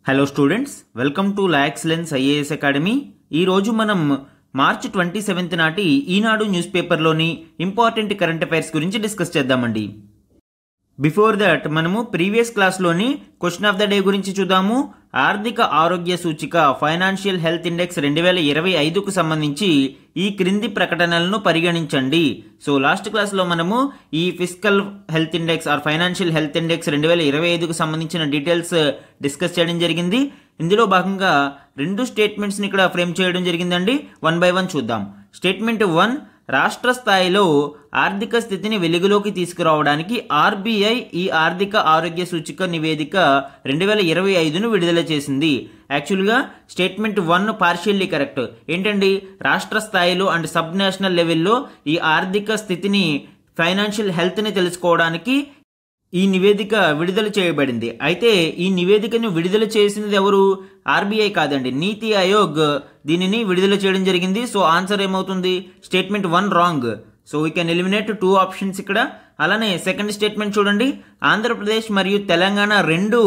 Hello students, welcome to La Excellence IAS academy. ఈరోజు మనం March 27 నాటి ఈనాడు న్యూస్ పేపర్లోని ఇంపార్టెంట్ కరెంట్ అఫైర్స్ గురించి డిస్కస్ చేద్దామండి. బిఫోర్ దట్ మనము ప్రీవియస్ క్లాస్లోని క్వశ్చన్ ఆఫ్ ద డే గురించి చూద్దాము. ఆర్థిక ఆరోగ్య సూచిక ఫైనాన్షియల్ హెల్త్ ఇండెక్స్ 2025కు సంబంధించి ఈ క్రింది ప్రకటనలను పరిగణించండి. సో లాస్ట్ క్లాస్లో మనము ఈ physical health index or financial health index 2025కు సంబంధించిన డీటెయిల్స్ డిస్కస్ చేయడం జరిగింది. ఇందులో భాగంగా రెండు స్టేట్మెంట్స్ని ఇక్కడ ఫ్రేమ్ చేయడం జరిగిందండి. వన్ బై వన్ చూద్దాం. స్టేట్మెంట్ 1, రాష్ట్ర స్థాయిలో ఆర్థిక స్థితిని వెలుగులోకి తీసుకురావడానికి ఆర్బీఐ ఈ ఆర్థిక ఆరోగ్య సూచిక నివేదిక 2025ను విడుదల చేసింది. యాక్చువల్గా స్టేట్మెంట్ 1 పార్షియల్లీ కరెక్ట్. ఏంటండి, రాష్ట్ర స్థాయిలో అండ్ సబ్ నేషనల్ లెవెల్లో ఈ ఆర్థిక స్థితిని ఫైనాన్షియల్ హెల్త్ని తెలుసుకోవడానికి ఈ నివేదిక విడుదల చేయబడింది. అయితే ఈ నివేదికను విడుదల చేసినది ఎవరు? ఆర్బీఐ కాదండి, నీతి ఆయోగ్ దీనిని విడుదల చేయడం జరిగింది. సో ఆన్సర్ ఏమవుతుంది? Statement 1 wrong. So we can eliminate 2 options ఇక్కడ. అలానే సెకండ్ స్టేట్మెంట్ చూడండి. ఆంధ్రప్రదేశ్ మరియు తెలంగాణ రెండు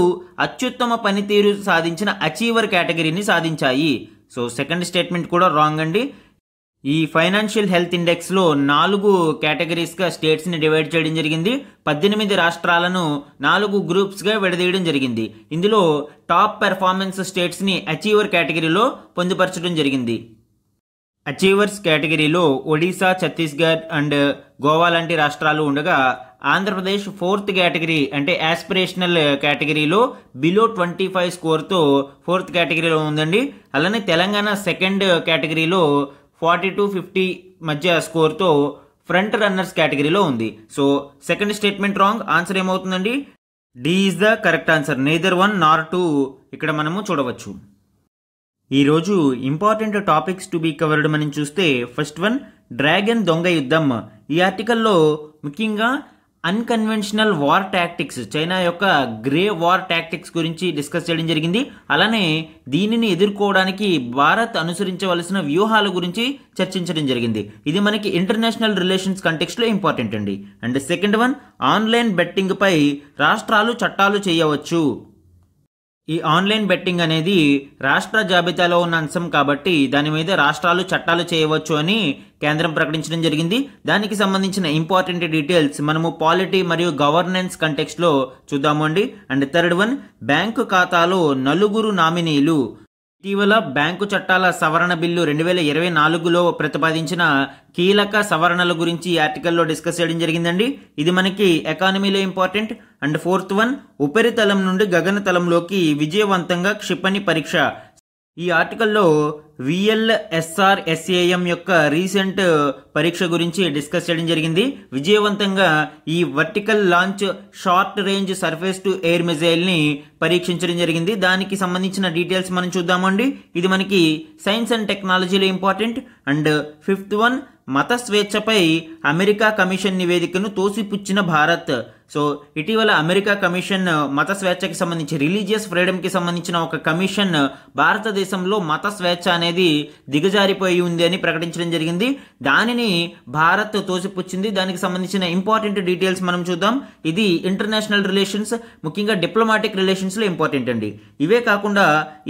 అత్యుత్తమ పనితీరు సాధించిన అచీవర్ కేటగిరీని సాధించాయి. సో సెకండ్ స్టేట్మెంట్ కూడా రాంగ్ అండి. ఈ ఫైనాన్షియల్ హెల్త్ ఇండెక్స్లో 4 కేటగిరీస్గా స్టేట్స్ని డివైడ్ చేయడం జరిగింది. 18 రాష్ట్రాలను 4 గ్రూప్స్గా విడదీయడం జరిగింది. ఇందులో టాప్ పెర్ఫార్మెన్స్ స్టేట్స్ని అచీవర్ కేటగిరీలో పొందుపరచడం జరిగింది. అచీవర్స్ కేటగిరీలో ఒడిశా, ఛత్తీస్గఢ్ అండ్ గోవా లాంటి రాష్ట్రాలు ఉండగా, ఆంధ్రప్రదేశ్ 4th కేటగిరీ అంటే యాస్పిరేషనల్ కేటగిరీలో బిలో 25 స్కోర్తో 4th కేటగిరీలో ఉందండి. అలానే తెలంగాణ 2nd కేటగిరీలో 40-50 మధ్య స్కోర్తో ఫ్రంట్ రన్నర్స్ కేటగిరీలో ఉంది. So second statement wrong. Answer ఏమవుతుందండి? D is the correct answer. Neither 1 nor 2 ఇక్కడ మనము చూడవచ్చు. ఈరోజు important topics to be covered మనం చూస్తే, ఫస్ట్ వన్ డ్రాగన్ దొంగ యుద్ధం. ఈ ఆర్టికల్లో ముఖ్యంగా అన్కన్వెన్షనల్ వార్ టాక్టిక్స్, చైనా యొక్క గ్రే వార్ టాక్టిక్స్ గురించి డిస్కస్ చేయడం జరిగింది. అలానే దీనిని ఎదుర్కోవడానికి భారత్ అనుసరించవలసిన వ్యూహాల గురించి చర్చించడం జరిగింది. ఇది మనకి ఇంటర్నేషనల్ రిలేషన్స్ కంటెక్స్ట్లో ఇంపార్టెంట్ అండి. And second one, online betting పై రాష్ట్రాలు చట్టాలు చేయవచ్చు. ఈ ఆన్లైన్ బెట్టింగ్ అనేది రాష్ట్ర జాబితాలో ఉన్న అంశం కాబట్టి దాని మీద రాష్ట్రాలు చట్టాలు చేయవచ్చు అని కేంద్రం ప్రకటించడం జరిగింది. దానికి సంబంధించిన ఇంపార్టెంట్ డీటెయిల్స్ మనము పాలిటీ మరియు గవర్నెన్స్ కంటెక్స్ట్లో చూద్దాము అండి. అండ్ థర్డ్ వన్, బ్యాంకు ఖాతాలో 4 నామినీలు. ఇటీవల బ్యాంకు చట్టాల సవరణ బిల్లు 2024లో ప్రతిపాదించిన కీలక సవరణల గురించి ఈ ఆర్టికల్లో డిస్కస్ చేయడం జరిగిందండి. ఇది మనకి ఎకానమీలో ఇంపార్టెంట్. అండ్ ఫోర్త్ వన్, ఉపరితలం నుండి గగనతలంలోకి విజయవంతంగా క్షిపణి పరీక్ష. ఈ ఆర్టికల్లో VLSR-SAM యొక్క రీసెంట్ పరీక్ష గురించి డిస్కస్ చేయడం జరిగింది. విజయవంతంగా ఈ vertical launch short range surface to air మిజైల్ని పరీక్షించడం జరిగింది. దానికి సంబంధించిన డీటెయిల్స్ మనం చూద్దామండి. ఇది మనకి సైన్స్ అండ్ టెక్నాలజీలో ఇంపార్టెంట్. అండ్ ఫిఫ్త్ వన్, మత స్వేచ్ఛపై అమెరికా కమిషన్ నివేదికను తోసిపుచ్చిన భారత్. సో ఇటీవల అమెరికా కమిషన్ మత స్వేచ్ఛకి సంబంధించి, రిలీజియస్ ఫ్రీడమ్కి సంబంధించిన ఒక కమిషన్ భారతదేశంలో మత స్వేచ్ఛ అనేది దిగజారిపోయి ఉంది అని ప్రకటించడం జరిగింది. దానిని భారత్ తోసిపుచ్చింది. దానికి సంబంధించిన ఇంపార్టెంట్ డీటెయిల్స్ మనం చూద్దాం. ఇది ఇంటర్నేషనల్ రిలేషన్స్, ముఖ్యంగా డిప్లొమాటిక్ రిలేషన్స్లో ఇంపార్టెంట్ అండి. ఇవే కాకుండా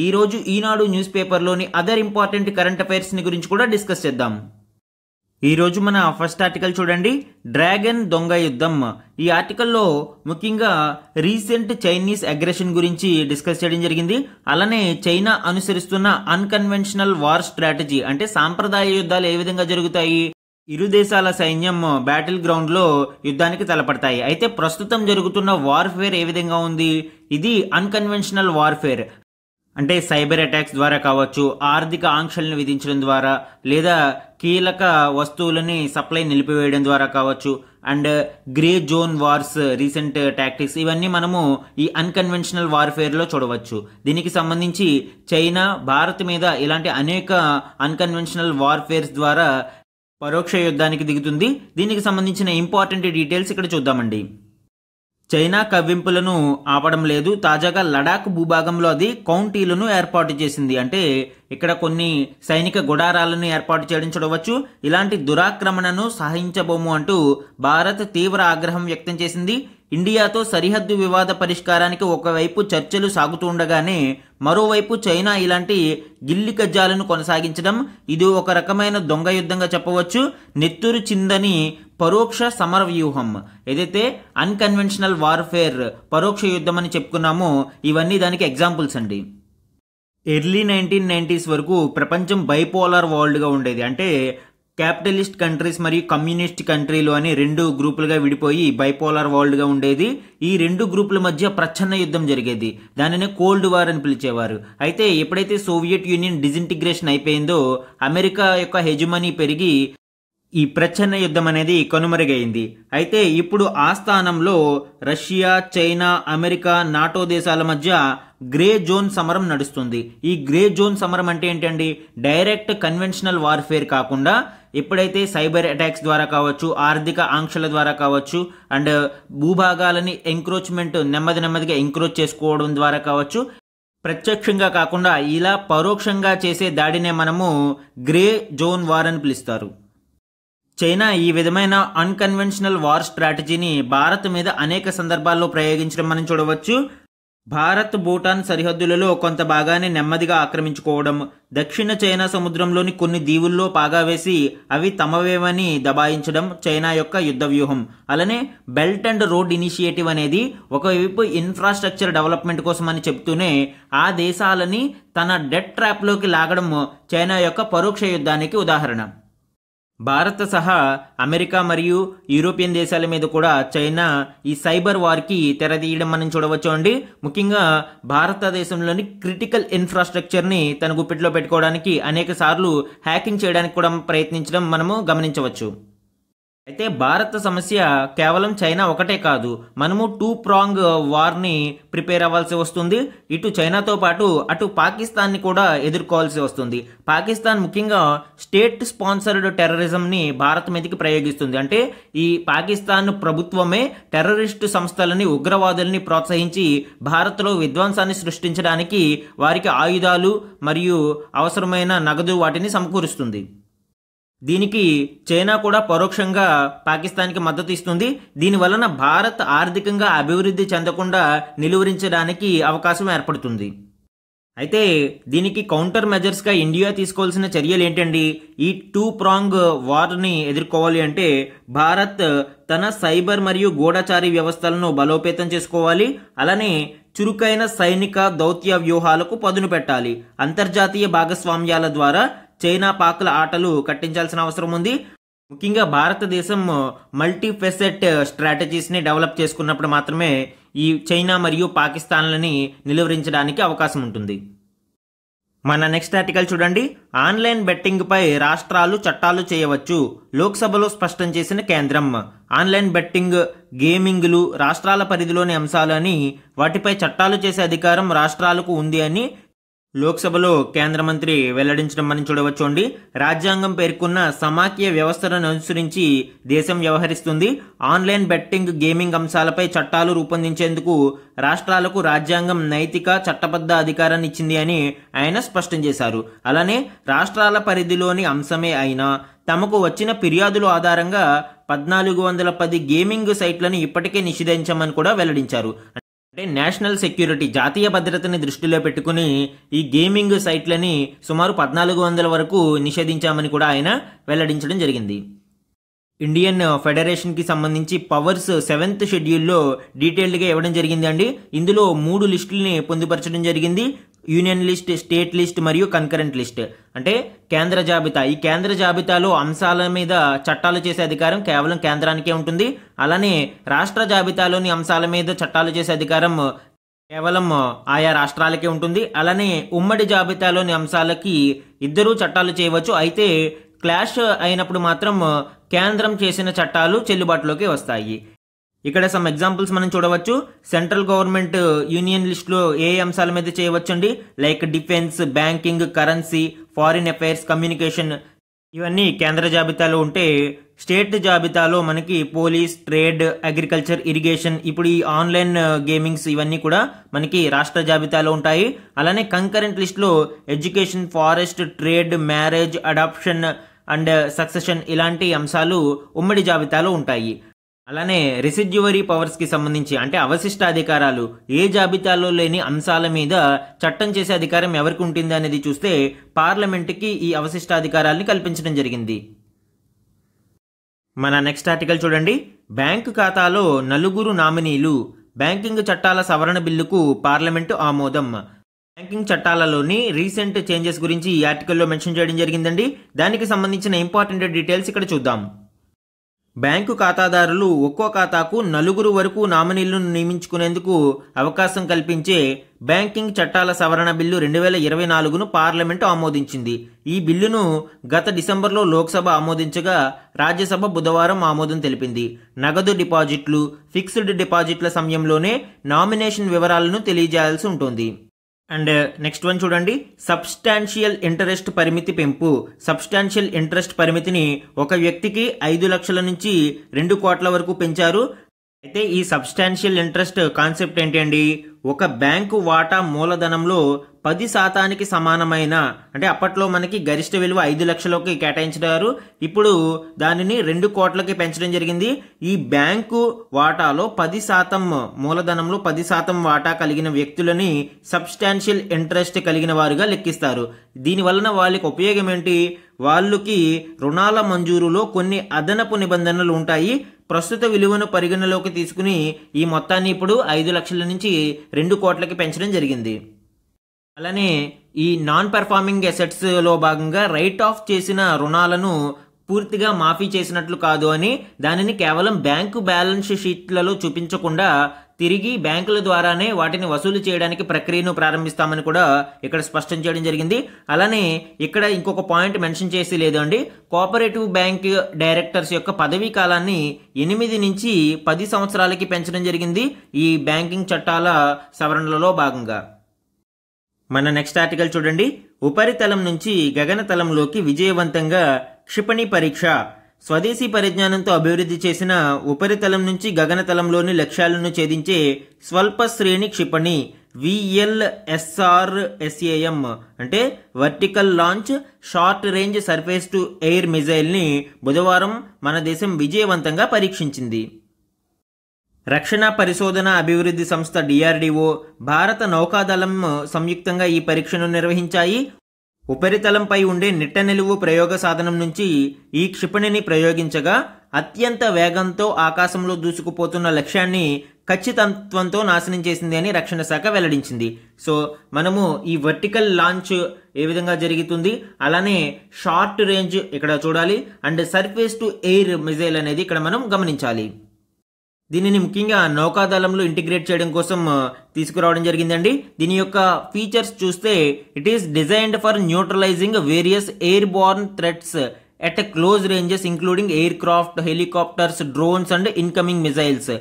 ఈరోజు ఈనాడు న్యూస్ పేపర్లోని అదర్ ఇంపార్టెంట్ కరెంట్ అఫైర్స్ని గురించి కూడా డిస్కస్ చేద్దాం. ఈరోజు మన ఫస్ట్ ఆర్టికల్ చూడండి, డ్రాగన్ దొంగ యుద్ధం. ఈ ఆర్టికల్లో ముఖ్యంగా రీసెంట్ చైనీస్ అగ్రెషన్ గురించి డిస్కస్ చేయడం జరిగింది. అలానే చైనా అనుసరిస్తున్న అన్కన్వెన్షనల్ వార్ స్ట్రాటజీ, అంటే సాంప్రదాయ యుద్ధాలు ఏ విధంగా జరుగుతాయి, ఇరు దేశాల సైన్యం బ్యాటిల్ గ్రౌండ్లో యుద్ధానికి తలపడతాయి. అయితే ప్రస్తుతం జరుగుతున్న వార్ఫేర్ ఏ విధంగా ఉంది? ఇది అన్కన్వెన్షనల్ వార్ఫేర్. అంటే సైబర్ అటాక్స్ ద్వారా కావచ్చు, ఆర్థిక ఆంక్షలను విధించడం ద్వారా, లేదా కీలక వస్తువులని సప్లై నిలిపివేయడం ద్వారా కావచ్చు, and grey zone wars recent tactics, ఇవన్నీ మనము ఈ అన్కన్వెన్షనల్ వార్ఫేర్లో చూడవచ్చు. దీనికి సంబంధించి చైనా భారత్ మీద ఇలాంటి అనేక అన్కన్వెన్షనల్ వార్ఫేర్స్ ద్వారా పరోక్ష యుద్ధానికి దిగుతుంది. దీనికి సంబంధించిన ఇంపార్టెంట్ డీటెయిల్స్ ఇక్కడ చూద్దామండి. చైనా కవ్వింపులను ఆపడం లేదు. తాజాగా లడాక్ భూభాగంలో అది కౌంటీలను ఏర్పాటు చేసింది. అంటే ఇక్కడ కొన్ని సైనిక గుడారాలను ఏర్పాటు చేయడం చూడవచ్చు. ఇలాంటి దురాక్రమణను సహించబోము అంటూ భారత్ తీవ్ర ఆగ్రహం వ్యక్తం చేసింది. ఇండియాతో సరిహద్దు వివాద పరిష్కారానికి ఒకవైపు చర్చలు సాగుతూ ఉండగానే మరోవైపు చైనా ఇలాంటి గిల్లి కజ్జాలను కొనసాగించడం, ఇది ఒక రకమైన దొంగ యుద్ధంగా చెప్పవచ్చు. నెత్తురు చిందని పరోక్ష సమర వ్యూహం, ఏదైతే అన్కన్వెన్షనల్ వార్ఫేర్ పరోక్ష యుద్ధం అని చెప్పుకున్నామో ఇవన్నీ దానికి ఎగ్జాంపుల్స్ అండి. ఎర్లీ 1990s వరకు ప్రపంచం బైపోలార్ వరల్డ్గా ఉండేది. అంటే క్యాపిటలిస్ట్ కంట్రీస్ మరియు కమ్యూనిస్ట్ కంట్రీలు అని రెండు గ్రూపులుగా విడిపోయి బైపోలార్ వరల్డ్గా ఉండేది. ఈ రెండు గ్రూపుల మధ్య ప్రచ్ఛన్న యుద్ధం జరిగేది. దానినే కోల్డ్ వార్ అని పిలిచేవారు. అయితే ఎప్పుడైతే సోవియట్ యూనియన్ డిజింటిగ్రేషన్ అయిపోయిందో అమెరికా యొక్క హెజమనీ పెరిగి ఈ ప్రచ్ఛన్న యుద్ధం అనేది కనుమరుగైంది. అయితే ఇప్పుడు ఆ స్థానంలో రష్యా, చైనా, అమెరికా, నాటో దేశాల మధ్య గ్రే జోన్ సమరం నడుస్తుంది. ఈ గ్రే జోన్ సమరం అంటే ఏంటండి? డైరెక్ట్ కన్వెన్షనల్ వార్ఫేర్ కాకుండా ఎప్పుడైతే సైబర్ అటాక్స్ ద్వారా కావచ్చు, ఆర్థిక ఆంక్షల ద్వారా కావచ్చు, అండ్ భూభాగాలని ఎంక్రోచ్మెంట్ నెమ్మదిగా ఎంక్రోచ్ చేసుకోవడం ద్వారా కావచ్చు, ప్రత్యక్షంగా కాకుండా ఇలా పరోక్షంగా చేసే దాడినే మనము గ్రే జోన్ వార్ అని పిలుస్తారు. చైనా ఈ విధమైన అన్కన్వెన్షనల్ వార్ స్ట్రాటజీని భారత్ మీద అనేక సందర్భాల్లో ప్రయోగించడం మనం చూడవచ్చు. భారత్ భూటాన్ సరిహద్దులలో కొంత భాగాన్ని నెమ్మదిగా ఆక్రమించుకోవడం, దక్షిణ చైనా సముద్రంలోని కొన్ని దీవుల్లో పాగా వేసి అవి తమవేమని దబాయించడం చైనా యొక్క యుద్ధ వ్యూహం. అలానే బెల్ట్ అండ్ రోడ్ ఇనిషియేటివ్ అనేది ఒకవైపు ఇన్ఫ్రాస్ట్రక్చర్ డెవలప్మెంట్ కోసం అని చెప్తూనే ఆ దేశాలని తన డెట్ ట్రాప్లోకి లాగడం చైనా యొక్క పరోక్ష యుద్ధానికి ఉదాహరణ. భారత్ సహా అమెరికా మరియు యూరోపియన్ దేశాల మీద కూడా చైనా ఈ సైబర్ వార్కి తెరదీయడం మనం చూడవచ్చు అండి. ముఖ్యంగా భారతదేశంలోని క్రిటికల్ ఇన్ఫ్రాస్ట్రక్చర్ని తన గుప్పిట్లో పెట్టుకోవడానికి అనేక సార్లు హ్యాకింగ్ చేయడానికి కూడా ప్రయత్నించడం మనము గమనించవచ్చు. అయితే భారత సమస్య కేవలం చైనా ఒకటే కాదు, మనము 2-pronged వార్ని ప్రిపేర్ అవ్వాల్సి వస్తుంది. ఇటు చైనాతో పాటు అటు పాకిస్తాన్ని కూడా ఎదుర్కోవాల్సి వస్తుంది. పాకిస్తాన్ ముఖ్యంగా స్టేట్ స్పాన్సర్డ్ టెర్రరిజంని భారత్ మీదకి ప్రయోగిస్తుంది. అంటే ఈ పాకిస్తాన్ ప్రభుత్వమే టెర్రరిస్టు సంస్థలని, ఉగ్రవాదుల్ని ప్రోత్సహించి భారత్లో విధ్వంసాన్ని సృష్టించడానికి వారికి ఆయుధాలు మరియు అవసరమైన నగదు వాటిని సమకూరుస్తుంది. దీనికి చైనా కూడా పరోక్షంగా పాకిస్తాన్కి మద్దతు ఇస్తుంది. దీనివలన భారత్ ఆర్థికంగా అభివృద్ధి చెందకుండా నిలువరించడానికి అవకాశం ఏర్పడుతుంది. అయితే దీనికి కౌంటర్ మెజర్స్గా ఇండియా తీసుకోవాల్సిన చర్యలు ఏంటండి? ఈ 2-pronged వార్ని ఎదుర్కోవాలి అంటే భారత్ తన సైబర్ మరియు గూఢచారి వ్యవస్థలను బలోపేతం చేసుకోవాలి. అలానే చురుకైన సైనిక దౌత్య వ్యూహాలకు పదును పెట్టాలి. అంతర్జాతీయ భాగస్వామ్యాల ద్వారా చైనా పాక్ల ఆటలు కట్టించాల్సిన అవసరం ఉంది. ముఖ్యంగా భారతదేశం మల్టీఫెసెట్ స్ట్రాటజీస్ని డెవలప్ చేసుకున్నప్పుడు మాత్రమే ఈ చైనా మరియు పాకిస్తాన్లని నిలువరించడానికి అవకాశం ఉంటుంది. మన నెక్స్ట్ ఆర్టికల్ చూడండి. ఆన్లైన్ బెట్టింగ్పై రాష్ట్రాలు చట్టాలు చేయవచ్చు, లోక్సభలో స్పష్టం చేసిన కేంద్రం. ఆన్లైన్ బెట్టింగ్, గేమింగ్లు రాష్ట్రాల పరిధిలోని అంశాలు అని, వాటిపై చట్టాలు చేసే అధికారం రాష్ట్రాలకు ఉంది అని లోక్సభలో కేంద్ర మంత్రి వెల్లడించడం మనం చూడవచ్చు అండి. రాజ్యాంగం పేర్కొన్న సమాఖ్య వ్యవస్థను అనుసరించి దేశం వ్యవహరిస్తుంది. ఆన్లైన్ బెట్టింగ్, గేమింగ్ అంశాలపై చట్టాలు రూపొందించేందుకు రాష్ట్రాలకు రాజ్యాంగం నైతిక చట్టబద్ధ అధికారాన్ని ఇచ్చింది అని ఆయన స్పష్టం చేశారు. అలానే రాష్ట్రాల పరిధిలోని అంశమే అయినా తమకు వచ్చిన ఫిర్యాదుల ఆధారంగా 1410 గేమింగ్ సైట్లను ఇప్పటికే నిషేధించామని కూడా వెల్లడించారు. అంటే నేషనల్ సెక్యూరిటీ, జాతీయ భద్రతని దృష్టిలో పెట్టుకుని ఈ గేమింగ్ సైట్లని సుమారు 1400 వరకు నిషేధించామని కూడా ఆయన వెల్లడించడం జరిగింది. ఇండియన్ ఫెడరేషన్కి సంబంధించి పవర్స్ 7th షెడ్యూల్లో డీటెయిల్డ్గా ఇవ్వడం జరిగింది అండి. ఇందులో 3 లిస్టులని పొందుపరచడం జరిగింది. యూనియన్ లిస్ట్, స్టేట్ లిస్ట్ మరియు కన్కరెంట్ లిస్ట్. అంటే కేంద్ర జాబితా. ఈ కేంద్ర జాబితాలో అంశాల మీద చట్టాలు చేసే అధికారం కేవలం కేంద్రానికే ఉంటుంది. అలానే రాష్ట్ర జాబితాలోని అంశాల మీద చట్టాలు చేసే అధికారం కేవలం ఆయా రాష్ట్రాలకే ఉంటుంది. అలానే ఉమ్మడి జాబితాలోని అంశాలకి ఇద్దరూ చట్టాలు చేయవచ్చు. అయితే క్లాష్ అయినప్పుడు మాత్రం కేంద్రం చేసిన చట్టాలు చెల్లుబాటులోకి వస్తాయి. ఇక్కడ సమ్ ఎగ్జాంపుల్స్ మనం చూడవచ్చు. సెంట్రల్ గవర్నమెంట్ యూనియన్ లిస్టులో ఏ అంశాల మీద చేయవచ్చండి? Like defence, banking, currency, foreign affairs, communication ఇవన్నీ కేంద్ర జాబితాలో ఉంటే, స్టేట్ జాబితాలో మనకి పోలీస్, ట్రేడ్, అగ్రికల్చర్, ఇరిగేషన్, ఇప్పుడు ఈ ఆన్లైన్ గేమింగ్స్ ఇవన్నీ కూడా మనకి రాష్ట్ర జాబితాలో ఉంటాయి. అలానే కంకరెంట్ లిస్ట్లో education, forest, trade, marriage, adoption and succession ఇలాంటి అంశాలు ఉమ్మడి జాబితాలో ఉంటాయి. అలానే రెసిడ్యువరీ పవర్స్ కి సంబంధించి అంటే అవశిష్ట అధికారాలు, ఏ జాబితాలో లేని అంశాల మీద చట్టం చేసే అధికారం ఎవరికి ఉంటుంది అనేది చూస్తే పార్లమెంటుకి ఈ అవశిష్ట అధికారాన్ని కల్పించడం జరిగింది. మన నెక్స్ట్ ఆర్టికల్ చూడండి. బ్యాంకు ఖాతాలో నలుగురు నామినీలు, బ్యాంకింగ్ చట్టాల సవరణ బిల్లుకు పార్లమెంటు ఆమోదం. బ్యాంకింగ్ చట్టాలలోని రీసెంట్ చేంజెస్ గురించి ఈ ఆర్టికల్లో మెన్షన్ చేయడం జరిగిందండి. దానికి సంబంధించిన ఇంపార్టెంట్ డీటెయిల్స్ ఇక్కడ చూద్దాం. బ్యాంకు ఖాతాదారులు ఒక్కో ఖాతాకు నలుగురు వరకు నామినీలను నియమించుకునేందుకు అవకాశం కల్పించే బ్యాంకింగ్ చట్టాల సవరణ బిల్లు 2024ను పార్లమెంటు ఆమోదించింది. ఈ బిల్లును గత డిసెంబర్లో లోక్సభ ఆమోదించగా రాజ్యసభ బుధవారం ఆమోదం తెలిపింది. నగదు డిపాజిట్లు, ఫిక్స్డ్ డిపాజిట్ల సమయంలోనే నామినేషన్ వివరాలను తెలియజేయాల్సి ఉంటుంది. అండ్ నెక్స్ట్ వన్ చూడండి. సబ్స్టాన్షియల్ ఇంటరెస్ట్ పరిమితి పెంపు. సబ్స్టాన్షియల్ ఇంట్రెస్ట్ పరిమితిని ఒక వ్యక్తికి 5 లక్షల నుంచి 2 కోట్ల వరకు పెంచారు. అయితే ఈ సబ్స్టాన్షియల్ ఇంట్రెస్ట్ కాన్సెప్ట్ ఏంటి అండి? ఒక బ్యాంకు వాటా మూలధనంలో 10% సమానమైన, అంటే అప్పట్లో మనకి గరిష్ట విలువ 5 లక్షలకి కేటాయించారు, ఇప్పుడు దానిని 2 కోట్లకి పెంచడం జరిగింది. ఈ బ్యాంకు వాటాలో 10% మూలధనంలో 10% వాటా కలిగిన వ్యక్తులని సబ్స్టాన్షియల్ ఇంట్రెస్ట్ కలిగిన వారుగా లెక్కిస్తారు. దీనివలన వాళ్ళకి ఉపయోగం ఏంటి? వాళ్ళకి రుణాల మంజూరులో కొన్ని అదనపు నిబంధనలు ఉంటాయి. ప్రస్తుత విలువను పరిగణలోకి తీసుకుని ఈ మొత్తాన్ని ఇప్పుడు 5 లక్షల నుంచి 2 కోట్లకి పెంచడం జరిగింది. అలానే ఈ నాన్ పెర్ఫార్మింగ్ అసెట్స్ లో భాగంగా రైట్ ఆఫ్ చేసిన రుణాలను పూర్తిగా మాఫీ చేసినట్లు కాదు అని, దానిని కేవలం బ్యాంకు బ్యాలెన్స్ షీట్లలో చూపించకుండా తిరిగి బ్యాంకుల ద్వారానే వాటిని వసూలు చేయడానికి ప్రక్రియను ప్రారంభిస్తామని కూడా ఇక్కడ స్పష్టం చేయడం జరిగింది. అలానే ఇక్కడ ఇంకొక పాయింట్ మెన్షన్ చేసి లేదు అండి. కోఆపరేటివ్ బ్యాంక్ డైరెక్టర్స్ యొక్క పదవీ కాలాన్ని 8 నుంచి 10 సంవత్సరాలకి పెంచడం జరిగింది ఈ బ్యాంకింగ్ చట్టాల సవరణలలో భాగంగా. మన నెక్స్ట్ ఆర్టికల్ చూడండి. ఉపరితలం నుంచి గగనతలంలోకి విజయవంతంగా క్షిపణి పరీక్ష. స్వదేశీ పరిజ్ఞానంతో అభివృద్ధి చేసిన ఉపరితలం నుంచి గగనతలంలోని లక్ష్యాలను ఛేదించే స్వల్ప శ్రేణి క్షిపణి VLSRSAM అంటే vertical launch short range surface to air మిజైల్ని బుధవారం మన దేశం విజయవంతంగా పరీక్షించింది. రక్షణ పరిశోధన అభివృద్ధి సంస్థ DRDO, భారత నౌకాదళం సంయుక్తంగా ఈ పరీక్షను నిర్వహించాయి. ఉపరితలంపై ఉండే నిట్ట నిలువు ప్రయోగ సాధనం నుంచి ఈ క్షిపణిని ప్రయోగించగా అత్యంత వేగంతో ఆకాశంలో దూసుకుపోతున్న లక్ష్యాన్ని ఖచ్చితత్వంతో నాశనం చేసింది అని రక్షణ శాఖ వెల్లడించింది. సో మనము ఈ వర్టికల్ లాంచ్ ఏ విధంగా జరుగుతుంది, అలానే షార్ట్ రేంజ్ ఇక్కడ చూడాలి, and surface to air missile అనేది ఇక్కడ మనం గమనించాలి. దీనిని ముఖ్యంగా నౌకాదళంలో ఇంటిగ్రేట్ చేయడం కోసం తీసుకురావడం జరిగిందండి. దీని యొక్క ఫీచర్స్ చూస్తే it is designed for neutralising various air Born threats at close ranges including air craft, helicopters, drones and incoming missiles.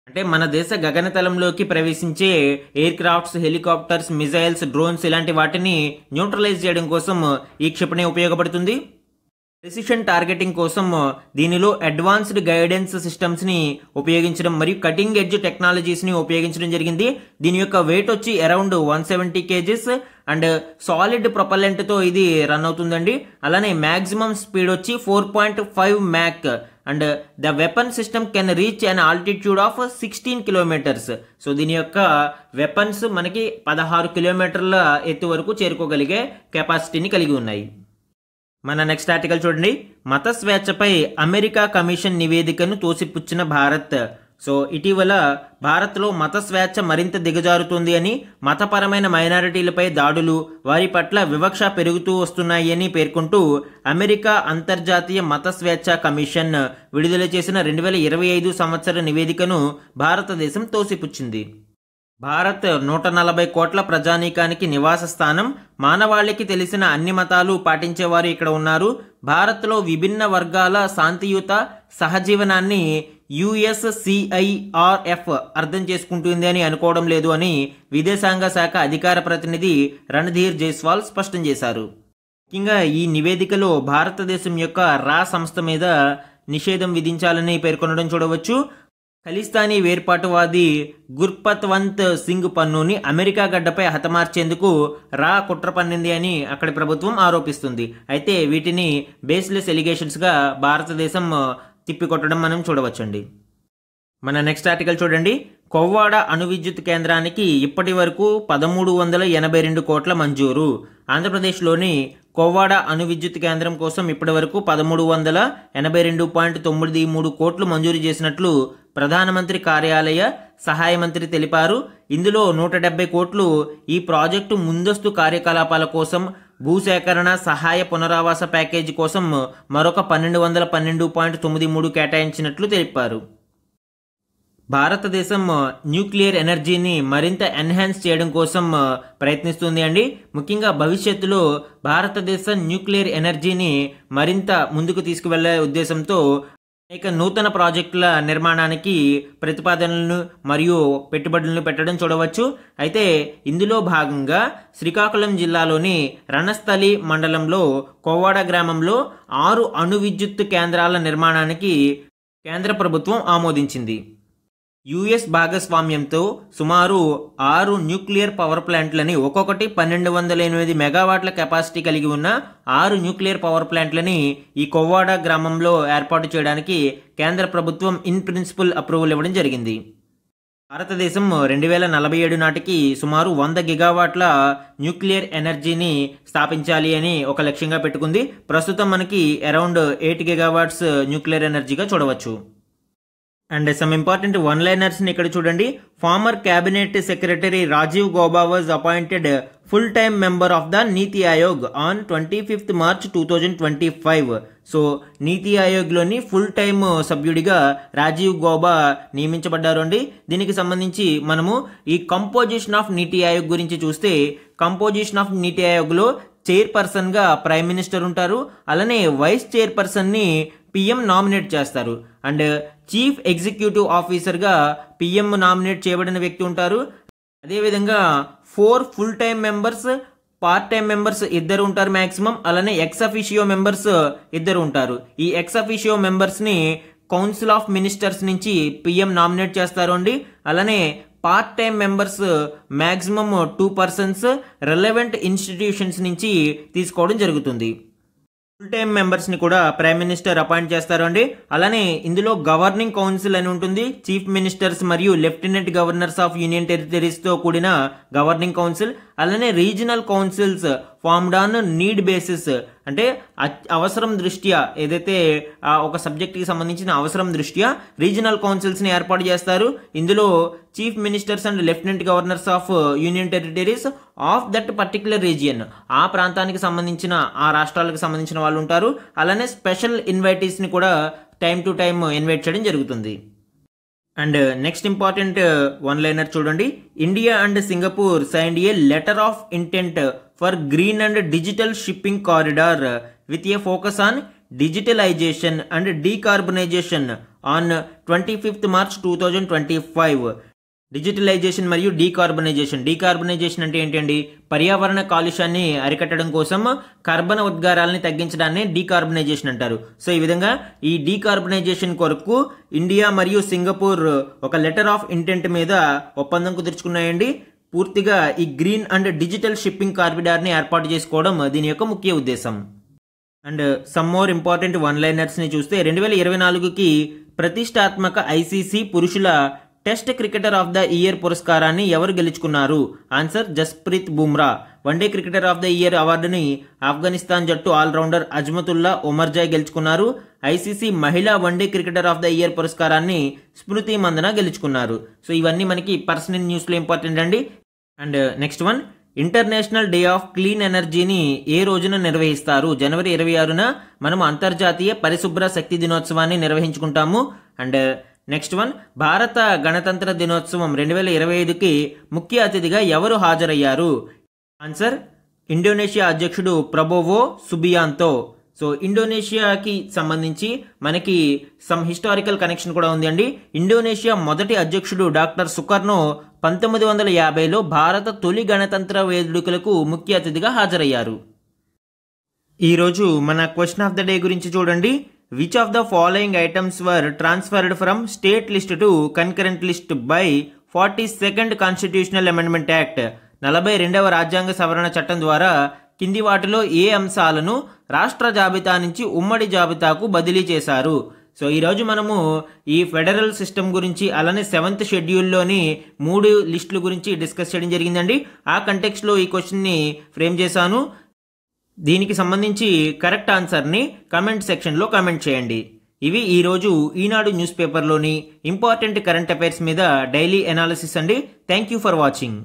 అంటే మన దేశ గగనతలంలోకి ప్రవేశించే air crafts, helicopters, missiles, drones ఇలాంటి వాటిని న్యూట్రలైజ్ చేయడం కోసం ఈ క్షిపణి ఉపయోగపడుతుంది. ప్రెసిషన్ టార్గెటింగ్ కోసం దీనిలో అడ్వాన్స్డ్ గైడెన్స్ సిస్టమ్స్ ని ఉపయోగించడం మరియు కటింగ్ ఎడ్జ్ టెక్నాలజీస్ ని ఉపయోగించడం జరిగింది. దీని యొక్క వెయిట్ వచ్చి around 170 kgs and solid propellant తో ఇది రన్ అవుతుందండి. అలానే మాక్సిమం స్పీడ్ వచ్చి 4.5 Mach and the weapon system can reach an altitude of 16 kilometers. So దీని యొక్క వెపన్స్ మనకి 16 కిలోమీటర్ల ఎత్తు వరకు చేరుకోగలిగే కెపాసిటీని కలిగి ఉన్నాయి. మన నెక్స్ట్ ఆర్టికల్ చూడండి. మత స్వేచ్ఛపై అమెరికా కమిషన్ నివేదికను తోసిపుచ్చిన భారత్. సో ఇటీవల భారత్లో మత స్వేచ్ఛ మరింత దిగజారుతుంది అని, మతపరమైన మైనారిటీలపై దాడులు, వారి పట్ల వివక్ష పెరుగుతూ వస్తున్నాయి అని పేర్కొంటూ అమెరికా అంతర్జాతీయ మత స్వేచ్ఛ కమిషన్ విడుదల చేసిన 2025 సంవత్సర నివేదికను భారతదేశం తోసిపుచ్చింది. భారత్ 140 కోట్ల ప్రజానీకానికి నివాస స్థానం. మానవాళికి తెలిసిన అన్ని మతాలు పాటించేవారు ఇక్కడ ఉన్నారు. భారత్లో విభిన్న వర్గాల శాంతియుత సహజీవనాన్ని USCIRF అర్థం చేసుకుంటుంది అని అనుకోవడం లేదు అని విదేశాంగ శాఖ అధికార ప్రతినిధి రణధీర్ జైస్వాల్ స్పష్టం చేశారు. ముఖ్యంగా ఈ నివేదికలో భారతదేశం యొక్క రా సంస్థ మీద నిషేధం విధించాలని పేర్కొనడం చూడవచ్చు. ఖలిస్తానీ వేర్పాటువాది గుర్పత్వంత్ సింగ్ పన్నుని అమెరికా గడ్డపై హతమార్చేందుకు రా కుట్ర పన్నింది అని అక్కడి ప్రభుత్వం ఆరోపిస్తుంది. అయితే వీటిని బేస్లెస్ ఎలిగేషన్స్గా భారతదేశం తిప్పికొట్టడం మనం చూడవచ్చండి. మన నెక్స్ట్ ఆర్టికల్ చూడండి. కొవ్వాడ అణు విద్యుత్ కేంద్రానికి ఇప్పటి వరకు 1382 కోట్ల మంజూరు. ఆంధ్రప్రదేశ్లోని కొవ్వాడ అణు విద్యుత్ కేంద్రం కోసం ఇప్పటి వరకు 1382.93 కోట్లు మంజూరు చేసినట్లు ప్రధానమంత్రి కార్యాలయ సహాయ మంత్రి తెలిపారు. ఇందులో 170 కోట్లు ఈ ప్రాజెక్టు ముందస్తు కార్యకలాపాల కోసం, భూసేకరణ సహాయ పునరావాస ప్యాకేజీ కోసం మరొక 1212.93 కేటాయించినట్లు తెలిపారు. భారతదేశం న్యూక్లియర్ ఎనర్జీని మరింత ఎన్హాన్స్ చేయడం కోసం ప్రయత్నిస్తుంది అండి. ముఖ్యంగా భవిష్యత్తులో భారతదేశం న్యూక్లియర్ ఎనర్జీని మరింత ముందుకు తీసుకువెళ్లే ఉద్దేశంతో అనేక నూతన ప్రాజెక్టుల నిర్మాణానికి ప్రతిపాదనలను మరియు పెట్టుబడులను పెట్టడం చూడవచ్చు. అయితే ఇందులో భాగంగా శ్రీకాకుళం జిల్లాలోని రణస్థలి మండలంలో కొవ్వాడ గ్రామంలో 6 అణు విద్యుత్ కేంద్రాల నిర్మాణానికి కేంద్ర ప్రభుత్వం ఆమోదించింది. యుఎస్ భాగస్వామ్యంతో సుమారు 6 న్యూక్లియర్ పవర్ ప్లాంట్లని, ఒక్కొక్కటి 1208 మెగావాట్ల కెపాసిటీ కలిగి ఉన్న 6 న్యూక్లియర్ పవర్ ప్లాంట్లని ఈ కొవ్వాడ గ్రామంలో ఏర్పాటు చేయడానికి కేంద్ర ప్రభుత్వం ఇన్ ప్రిన్సిపల్ అప్రూవల్ ఇవ్వడం జరిగింది. భారతదేశం 2047 నాటికి సుమారు 100 గిగావాట్ల న్యూక్లియర్ ఎనర్జీని స్థాపించాలి అని ఒక లక్ష్యంగా పెట్టుకుంది. ప్రస్తుతం మనకి అరౌండ్ 8 గిగావాట్స్ న్యూక్లియర్ ఎనర్జీగా చూడవచ్చు. అండ్ సమ్ ఇంపార్టెంట్ వన్ లైనర్స్ని ఇక్కడ చూడండి. Former cabinet secretary Rajiv Gauba was appointed full time member of the NITI Aayog on 25th March 2025. So NITI ఆయోగ్లోని full time సభ్యుడిగా రాజీవ్ గౌబా నియమించబడ్డారు అండి. దీనికి సంబంధించి మనము ఈ కంపోజిషన్ ఆఫ్ నీతి ఆయోగ్ గురించి చూస్తే, కంపోజిషన్ ఆఫ్ నీతి ఆయోగ్లో చైర్పర్సన్గా ప్రైమ్ మినిస్టర్ ఉంటారు. అలానే వైస్ చైర్పర్సన్ని పిఎం నామినేట్ చేస్తారు. అండ్ చీఫ్ ఎగ్జిక్యూటివ్ ఆఫీసర్గా పిఎం నామినేట్ చేయబడిన వ్యక్తి ఉంటారు. అదేవిధంగా 4 full time members, part time members 2 ఉంటారు మ్యాక్సిమం. అలానే ఎక్స్ అఫిషియో మెంబర్స్ 2 ఉంటారు. ఈ ఎక్స్ అఫిషియో మెంబర్స్ని కౌన్సిల్ ఆఫ్ మినిస్టర్స్ నుంచి పిఎం నామినేట్ చేస్తారు అండి. అలానే part time members maximum 2 persons relevant institutions నుంచి తీసుకోవడం జరుగుతుంది. ఫుల్ టైమ్ మెంబర్స్ని కూడా ప్రైమ్ మినిస్టర్ అపాయింట్ చేస్తారు అండి. అలానే ఇందులో గవర్నింగ్ కౌన్సిల్ అని ఉంటుంది. చీఫ్ మినిస్టర్స్ మరియు లెఫ్టినెంట్ గవర్నర్స్ ఆఫ్ యూనియన్ టెరిటరీస్తో కూడిన గవర్నింగ్ కౌన్సిల్. అలానే regional councils formed on need basis, అంటే అవసరం దృష్ట్యా ఏదైతే ఒక సబ్జెక్ట్కి సంబంధించిన అవసరం దృష్ట్యా రీజనల్ కౌన్సిల్స్ని ఏర్పాటు చేస్తారు. ఇందులో chief ministers and lieutenant governors of union territories of that particular region, ఆ ప్రాంతానికి సంబంధించిన, ఆ రాష్ట్రాలకు సంబంధించిన వాళ్ళు ఉంటారు. అలానే స్పెషల్ ఇన్వైటీస్ని కూడా టైం టు టైం ఇన్వైట్ చేయడం జరుగుతుంది. And next important one liner చూడండి. India and Singapore signed a letter of intent for green and digital shipping corridor with a focus on digitalisation and decarbonisation on 25th March 2025. Digitalisation మరియు decarbonisation అంటే ఏంటండి? పర్యావరణ కాలుష్యాన్ని అరికట్టడం కోసం కార్బన ఉద్గారాలని తగ్గించడాన్ని decarbonisation అంటారు. So ఈ విధంగా ఈ డీకార్బనైజేషన్ కొరకు ఇండియా మరియు సింగపూర్ ఒక లెటర్ ఆఫ్ ఇంటెంట్ మీద ఒప్పందం కుదుర్చుకున్నాయండి. పూర్తిగా ఈ గ్రీన్ అండ్ డిజిటల్ షిప్పింగ్ కారిడార్ని ఏర్పాటు చేసుకోవడం దీని యొక్క ముఖ్య ఉద్దేశం. And some more important one లైనర్స్ని చూస్తే 2024కి ప్రతిష్టాత్మక ఐసీసీ పురుషుల test cricketer of the year పురస్కారాన్ని ఎవరు గెలుచుకున్నారు? Answer Jasprit Bumrah. One day cricketer of the year అవార్డుని ఆఫ్ఘనిస్తాన్ జట్టు ఆల్రౌండర్ అజ్మతుల్లా ఒమర్జాయ్ గెలుచుకున్నారు. ఐసీసీ మహిళా one day cricketer of the year పురస్కారాన్ని స్మృతి మందన గెలుచుకున్నారు. సో ఇవన్నీ మనకి పర్సనల్ న్యూస్లో ఇంపార్టెంట్ అండి. And next one, international day of clean ఎనర్జీని ఏ రోజున నిర్వహిస్తారు? జనవరి 26న మనం అంతర్జాతీయ పరిశుభ్ర శక్తి దినోత్సవాన్ని నిర్వహించుకుంటాము. అండ్ నెక్స్ట్ వన్, భారత గణతంత్ర దినోత్సవం 2025కి ముఖ్య అతిథిగా ఎవరు హాజరయ్యారు? ఆన్సర్ ఇండోనేషియా అధ్యక్షుడు ప్రబోవో సుబియాంతో. సో ఇండోనేషియాకి సంబంధించి మనకి సమ్ హిస్టారికల్ కనెక్షన్ కూడా ఉంది అండి. ఇండోనేషియా మొదటి అధ్యక్షుడు డాక్టర్ సుకర్నో 1950లో భారత తొలి గణతంత్ర వేడుకలకు ముఖ్య అతిథిగా హాజరయ్యారు. ఈరోజు మన క్వశ్చన్ ఆఫ్ ద డే గురించి చూడండి. Which of the following items were transferred from state list to concurrent list by 42nd constitutional amendment act 42వ రాజ్యాంగ సవరణ చట్టం ద్వారా కింది వాటిలో ఏ అంశాలను రాష్ట్ర జాబితా నుంచి ఉమ్మడి జాబితాకు బదిలీ చేశారు? సో ఈరోజు మనము ఈ ఫెడరల్ సిస్టమ్ గురించి అలానే 7th షెడ్యూల్లోని 3 లిస్టుల గురించి డిస్కస్ చేయడం జరిగిందండి. ఆ కంటెక్స్ట్లో ఈ క్వశ్చన్ని ఫ్రేమ్ చేశాను. దీనికి సంబంధించి కరెక్ట్ ఆన్సర్ని కమెంట్ సెక్షన్లో కామెంట్ చేయండి. ఇవి ఈరోజు ఈనాడు న్యూస్ పేపర్లోని ఇంపార్టెంట్ కరెంట్ అఫైర్స్ మీద డైలీ అనాలిసిస్ అండి. Thank you for watching.